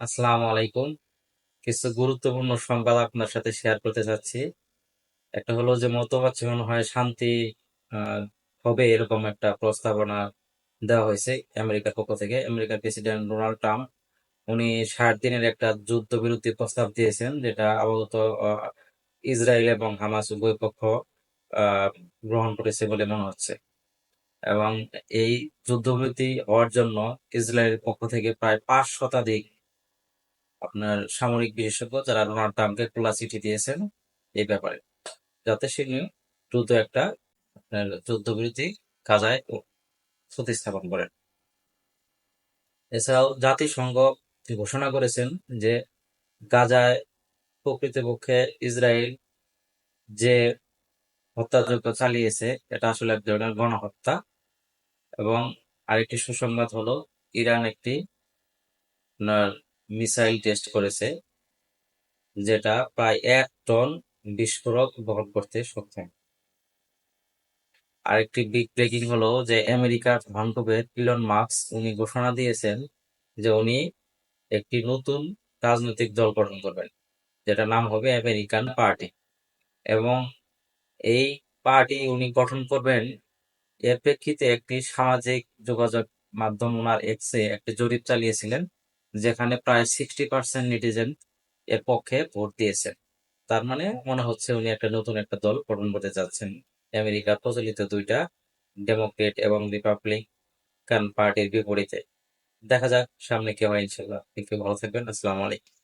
আসসালামু আলাইকুম। কিছু গুরুত্বপূর্ণ সংবাদ আপনার সাথে শেয়ার করতে চাচ্ছি। একটা হলো যে মধ্যপ্রাচ্যে মনে হয় শান্তি আহ, হবে এরকম একটা প্রস্তাবনা দেওয়া হয়েছে আমেরিকার পক্ষ থেকে। আমেরিকার প্রেসিডেন্ট ডোনাল্ড ট্রাম্প উনি 60 দিনের একটা যুদ্ধবিরতি প্রস্তাব দিয়েছেন, যেটা আপাতত আহ, ইসরায়েল এবং হামাস উভয় পক্ষ আহ, গ্রহণ করেছে বলে মনে হচ্ছে। এবং এই যুদ্ধবিরতি হওয়ার জন্য ইসরায়েলের পক্ষ থেকে প্রায় 5 শতাধিক আপনার সামরিক বিশেষজ্ঞ যারা ডোনাল্ড ট্রাম্পকে খোলা চিঠি দিয়েছেন এই ব্যাপারে, যাতে সে দ্রুত একটা আপনার যুদ্ধবিরতি গাজায় প্রতিস্থাপন করেন। এছাড়াও জাতিসংঘ ঘোষণা করেছেন যে গাজায় প্রকৃতপক্ষে ইসরায়েল যে হত্যাযজ্ঞ চালিয়েছে এটা আসলে এক ধরনের গণহত্যা। এবং আরেকটি সুসংবাদ হলো, ইরান একটি আপনার মিসাইল টেস্ট করেছে, যেটা প্রায় 1 টন বিস্ফোরক বহন করতে সক্ষম। আরেকটি বিগ ব্রেকিং হলো যে আমেরিকার ভানকুভের ইলন মাস্ক উনি ঘোষণা দিয়েছেন যে উনি একটি নতুন রাজনৈতিক দল গঠন করবেন, যেটা নাম হবে আমেরিকান পার্টি। এবং এই পার্টি উনি গঠন করবেন এর প্রেক্ষিতে একটি সামাজিক যোগাযোগ মাধ্যম ওনার এক্সে একটি জরিপ চালিয়েছিলেন, যেখানে প্রায় 60% নেটিজেন এর পক্ষে ভোট দিয়েছেন। তার মানে মনে হচ্ছে উনি একটা নতুন একটা দল গঠন করতে যাচ্ছেন আমেরিকার প্রচলিত দুইটা ডেমোক্রেট এবং রিপাবলিকান পার্টির বিপরীতে। দেখা যাক সামনে কি হয়। ইনশাল্লাহ, একটু ভালো থাকবেন। আসসালামু আলাইকুম।